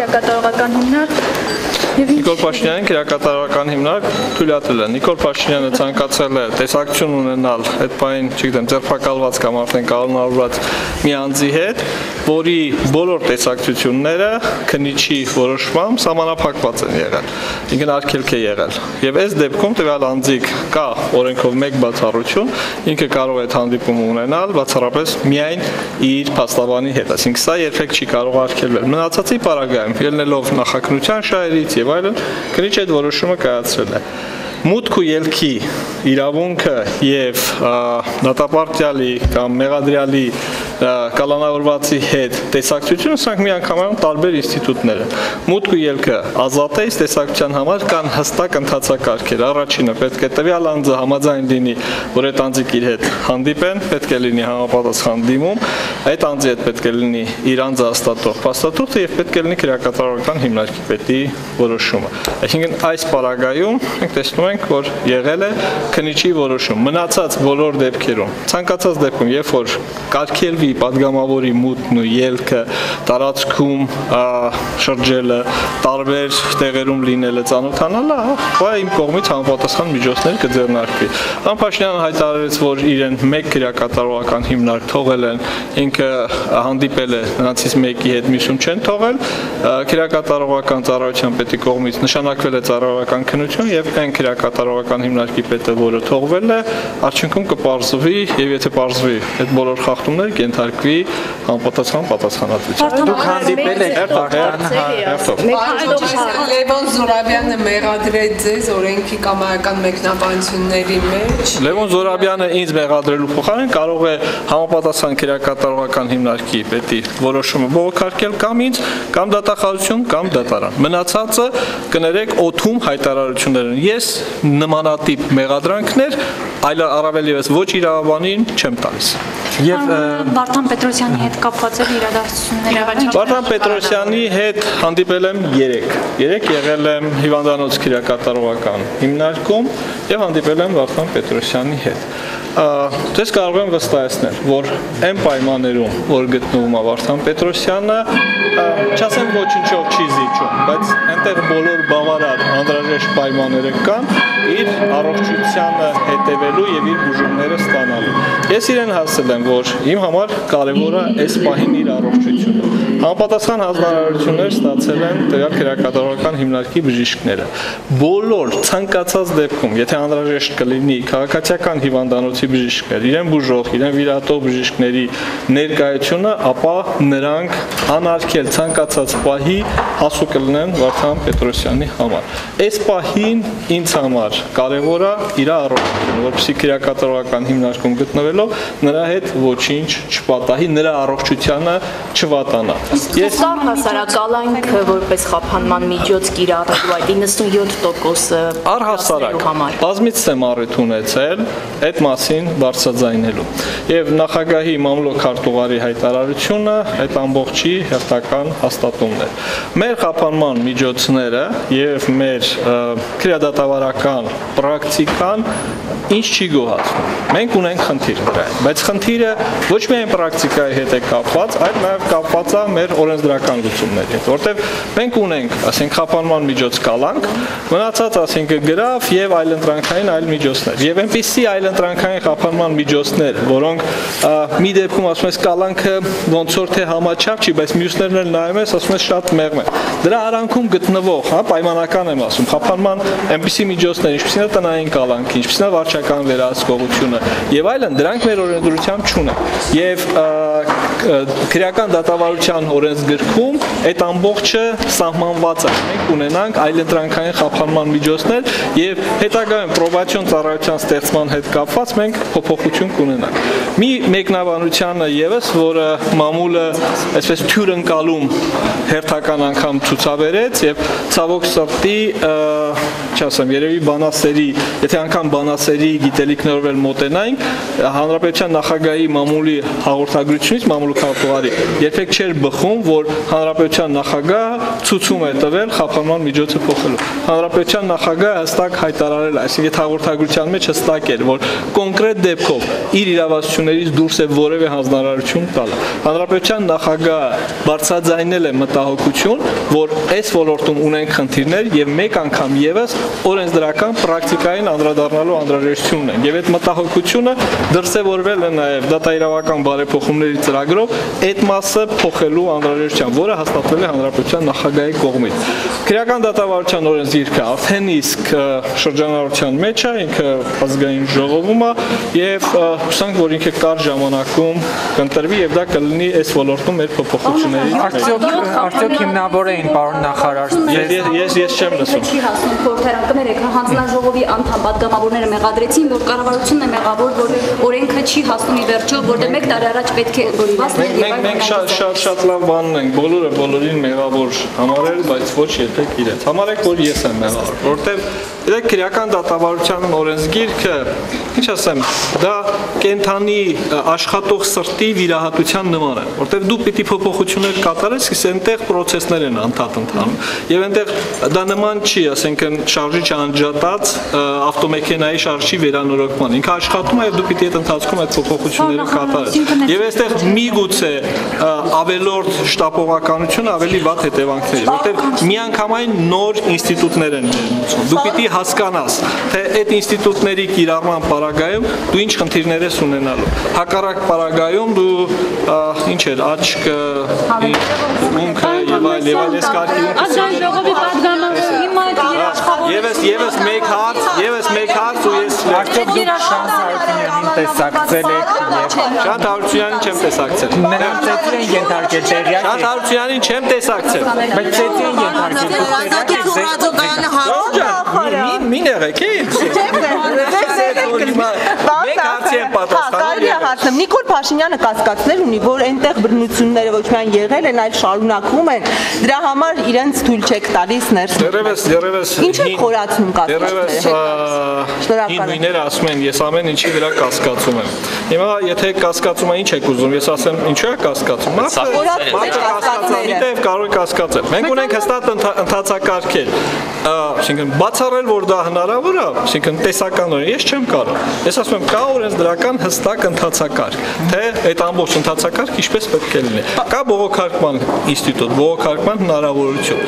քրեակատարողական հիմնարկ Նիկոլ Փաշինյանին քրեակատարողական հիմնարկ թույլատրել է։ Նիկոլ Փաշինյանը ցանկացել է տեսակցություն ունենալ այդ բային, չգիտեմ, ձերբակալված կամ արդեն կանոնավորված մի անձի հետ, որի բոլոր տեսակցությունները քննիչի որոշմամբ սահմանափակված են եղել։ Ինքն արգելք է եղել։ Եվ այս դեպքում տվյալ անձիկ կա օրենքով մեկ բացառություն, ինքը կարող է հանդիպում ունենալ բացառապես միայն իր փաստաբանի հետ, այսինքն սա երբեք չի կարող արգելվել։ Մնացածի պարագայում ելնելով նախաքննության շահերից եւ այլն, քննիչը այդ որոշումը կայացրել է։ Մուտք ու ելքի իրավունքը եւ դատապարտյալի կամ մեղադրյալի կալանավորվածի հետ տեսակցությունը սրանք միանգամայն տարբեր ինստիտուտներ են։ Մուտք ու ելքը ազատ է, տեսակցության համար կան հստակ ընթացակարգեր։ Առաջինը պետք է տվյալ անձը համաձայն լինի, որ այդ անձիկ իր հետ հանդիպեն, պետք է լինի համապատասխան դիմում, այդ անձի հետ պետք է լինի իր անձը հաստատող փաստաթուղթը եւ պետք է լինի քրեակատարողական հիմնարկի պետի որոշումը։ Այսինքն այս պարագայում մենք տեսնում ենք, որ եղել է քննիչի որոշում։ Մնացած բոլոր դեպքերում, ցանկացած դեպքում, երբ որ կարգելվի падգամավորի մուտքն ու ելքը, տարածքում շրջելը, տարբեր տեղերում լինելը, ծանոթանալը, հա, իմ կողմից համապատասխան միջոցներ կձեռնարկվի։ Պարոն Փաշինյանը հայտարարեց, որ իրեն մեկ քրեակատարողական հիմնարկ թողել են, ինքը հանդիպել է նրանցից մեկի հետ, մյուսում չեն թողել, քրեակատարողական ծառայության պետի կողմից նշանակվել է ծառայական քննություն եւ այն քրեակատարողական հիմնարկի պետը, որը թողվել է, արդյունքում կպարզվի եւ եթե պարզվի այդ բոլոր խախտումները կենթարկվի համապատասխան պատասխանատվության։ Դուք հանդիպել եք Լևոն Զորաբյանը մեղադրեց ձեզ օրենքի կամայական մեկնաբանությունների մեջ։ Լևոն Զորաբյանը ինձ մեղադրելու փոխարեն կարող է համապատասխան քրեակատարողական հիմնարկի պետի որոշումը բողոքարկել կամ ինձ, կամ դատախազություն, կամ դատարան։ Մնացածը կներեք օդում հայտարարություններ են։ Ես նմանատիպ մեղադրանքներ այլ առավել եւս ոչ իրավաբանին չեմ տալիս։ Եվ Վարդան Պետրոսյանի հետ կապված էր իրադարձությունները։ Վարդան Պետրոսյանի հետ հանդիպել եմ 3 եղել եմ հիվանդանոց քրեակատարողական հիմնարկում եւ հանդիպել եմ Վարդան Պետրոսյանի հետ։ Դες կարող եմ վստահեցնել, որ այն պայմաններում, որ գտնվում է Վարդան Պետրոսյանը, չասեմ ոչինչով չի զիջում, բայց այնտեղ բոլոր բավարար անհրաժեշտ պայմանները կան իր առողջությանը հետևելու եւ իր բուժումները ստանալու։ Ես իրեն հասել եմ, որ իմ համար կարևոր է այս պահին իր առողջությունը։ Համապատասխան հանձնարարություններ ստացել են տվյալ քրեակատարողական հիմնարկի բժիշկները։ Բոլոր ցանկացած դեպքում, եթե անհրաժեշտ կլինի քաղաքացիական հիվանդանոցի բժիշկներ, իրեն բուժող, իրեն վիրատող բժիշկների ներկայությունը, ապա նրանք անարգել ցանկացած պահի հասու կլինեն Վարդան Պետրոսյանի համար։ Այս պահին ինձ համար կարևոր է իր առողջությունը, որպեսզի քրեակատարողական հիմնարկում գտնվելով նրա հետ ոչինչ չպատահի, նրա առողջությանը չվատանա։ Ես հասարակալանքը որպես խափանման միջոց կիրառելու այդ 97% առհասարակ բազմից եմ առիթ ունեցել այդ մասին բարձրաձայնելու եւ նախագահի մամուլոք քարտուղարի հայտարարությունը այդ ամբողջի հերթական հաստատումն է։ Մեր խափանման միջոցները եւ մեր քրեադատավարական պրակտիկան ինչ չի գոհացնում։ Մենք ունենք խնդիր դրան, բայց խնդիրը ոչ միայն պրակտիկայի հետ է կապված, այլ նաեւ կապված է մեր օրենսդրական լուծումների հետ, որտեղ մենք ունենք, ասենք, խափանման միջոց կալանք, մնացած, ասենք, գրավ եւ այլընտրանքային այլ միջոցներ։ Եվ այնպիսի այլընտրանքային խափանման միջոցներ, որոնք մի դեպքում ասում ես կալանքը ոնց որ թե համաչափ չի, բայց մյուսներն էլ նայում ես, ասում ես շատ մեղմ է։ Դրա արանքում գտնվող, հա, պայմանական եմ ասում, խափանման այնպիսի միջոցներ, ինչպիսին է տնային կալանքը, ինչպիսին է վարչական վերահսկողությունը եւ այլն, դրանք մեր օրենսդրությամբ չունեն։ Եվ քրեական դատավարության օրենսգրքում այդ ամբողջը սահմանված է։ Մենք ունենանք այլընտրանքային խափանման միջոցներ եւ հետագայում պրոբացիոն ծառայության ստեղծման հետ կապված մենք փոփոխություն կունենանք։ Մի մեկնաբանությունը եւս, որը մամուլը այսպես թյուրընկալում հերթական անգամ ցուցաբերեց եւ ցավոք սրտի չասեմ, երևի բանասերի, եթե անգամ բանասերի գիտելիքներով էլ մոտենայինք, հանրապետության նախագահի մամուլի հաղորդագրությունից մամուլի քարտուղարի երբեք չէր բխում, որ հանրապետության նախագահը ցույցում է տվել խափանման միջոցը փոխելու։ Հանրապետության նախագահը հստակ հայտարարել է, այսինքն այդ հաղորդագրության մեջ հստակ էր, որ կոնկրետ դեպքով իր իրավասություններից դուրս է որևէ հանձնարարություն տալը։ Հանրապետության նախագահը բարձրաձայնել է մտահոգություն, որ այս ոլորտում ունենք խնդիրներ եւ մեկ անգամ եւս օրենսդրական պրակտիկային անդրադառնալու անհրաժեշտություն ունեն։ Եվ այդ մտահոգությունը դրսևորվել է նաեւ դատաիրավական բարեփոխումների ծրագրով այդ մասը փոխելու անհրաժեշտության, որը հաստատվել է հանրապետության նախագահի կողմից։ Քրեական դատավարության օրենսգիրքը արդեն իսկ շրջանառության մեջ է, ինքը ազգային ժողովում է եւ հուսանք, որ ինքը կար ժամանակում կընտրվի եւ դա կլինի այս ոլորտում մեր փոփոխությունների Արդյոք հիմնավոր էին, պարոն նախարար։ Ես չեմ լսում։ Չի հասնում խորհրդարան կներեք, հանձնաժողովի անդամ պատգամավորները մեղադրեցին, որ կառավարությունն է մեղավոր, որ օրենքը չի հասնում ի վերջո, որտեղ 1 տարի առաջ պետք է հասներ։ Մենք շատ լավ բանն ենք, բոլորը բոլորին մեղավոր համարել, բայց ոչ երբեք իրենց։ Համարեք, որ ես եմ մեղավոր, որտեղ դեք քրեական դատավարության օրենսգիրքը, ինչ ասեմ, դա կենթանի աշխատող սրտի վիրահատության նման է, որտեղ դու պիտի փոփոխություններ կատարես, իսկ այնտեղ process-ներ են անդադ ընթանում։ Եվ այնտեղ դա նման չի, ասենքն շարժիչ անջատած ավտոմեքենայի շարժի վերանորոգման։ Ինքը աշխատում է եւ դու պիտի այդ ընթացքում այդ փոփոխությունները կատարես։ Եվ այստեղ միգուցե ավելորդ շտապողականությունը ավելի վատ հետևանքներ, որտեղ միանգամայն նոր ինստիտուտներ են ներմուծվում։ Դու պիտի հասկանաս, թե այդ ինստիտուտների կիրառման պարագայում դու ինչ խնդիրներ ես ունենալու։ Հակառակ պարագայում դու ինչ էր, աչքը, ունքը եւ այլ ես կարգի Ազգային ժողովի պատգամավորի մոտ իր աշխատանքը Եվս մեկ հարց ու ես Արդյոք դուք Շանթ Հարությունյանին տեսակցել եք եւ Շանթ Հարությունյանին չեմ տեսակցել։ նրան ծեծի են ենթարկել տեղյակ Շանթ Հարությունյանին չեմ տեսակցել։ բայց ծեծի են ենթարկել Մի եղեք, Մեկ հարցի եմ պատասխանում։ Նիկոլ Փաշինյանը կասկածներ ունի, որ այնտեղ բռնությունները ոչ միայն եղել են, այլ շարունակվում են։ Դրա համար իրենց թույլ չեք տալիս ներս։ Դերևս Ինչ է խորացնում կասկածները։ Հին նույները ասում են, ես ամեն ինչի վրա կասկածում եմ։ Հիմա եթե կասկածում եք, ինչ եք ուզում, ես ասեմ, ինչու եք կասկածում։ Մարդը կասկածի դեպ կարող է կասկածել։ Մենք ունենք հստակ ընթացակարգեր։ Այսինքն բացառել, որ դա հնարավոր է, այսինքն տեսականորեն ես չեմ կարող։ Ես ասում եմ, կա օրենսդրական հստակ ընթացակարգ, թե այդ ամբողջ ընթացակարգը ինչպես պետք է լինի։ Կա բողոքարկման ինստիտուտ, բողոքարկման հնարավորություն։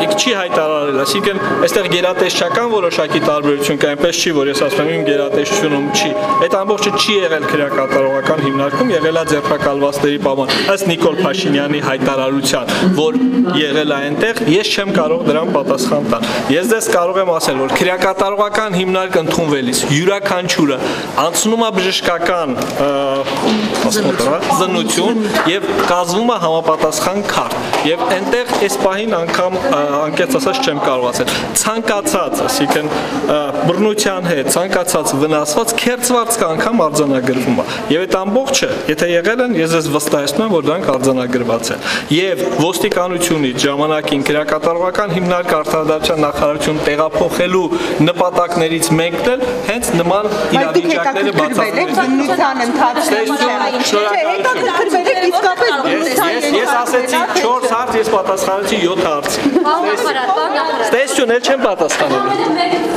Իք չի հայտարարել, այսինքն այստեղ գերատեսչական որոշակի տարբերություն կա, այնպես չի, որ ես ասում եմ, իմ գերատեսչությունում չի։ Այդ ամբողջը չի եղել քրեակատարողական հիմնարկում, եղել է ձերբակալվածների պայման։ Ըստ Նիկոլ Փաշինյանի հայտարարության, որ եղել է այնտեղ, ես չեմ կարող դրան պատասխան տալ։ Ես դες կարող եմ ասել, որ քրեակատարողական հիմնարկ ընդունվելիս յուրաքանչյուրը անցնում է բժշկական զննություն եւ կազմում է համապատասխան քարտ։ Եվ այնտեղ այս պահին անգամ անկեղծ ասած չեմ կարող ասել։ Ցանկացած, ասիկն բռնության հետ ցանկացած վնասված քերծված անգամ արձանագրվում է։ Եվ այդ ամբողջը, եթե եղել են, ես ձեզ վստահեցնում եմ, որ դրանք արձանագրված են։ Եվ ոստիկանությունից ժամանակին քրեակատարողական հիմնարկ արտադրության նախարարություն տեղափոխելու նպատակներից մեկն էլ հենց նման իրավիճակները բացատրելն է։ Ես ասեցի 4 հարց, ես պատասխանեցի 7 հարց։ Ստեսյուն էլ չեմ պատասխանել։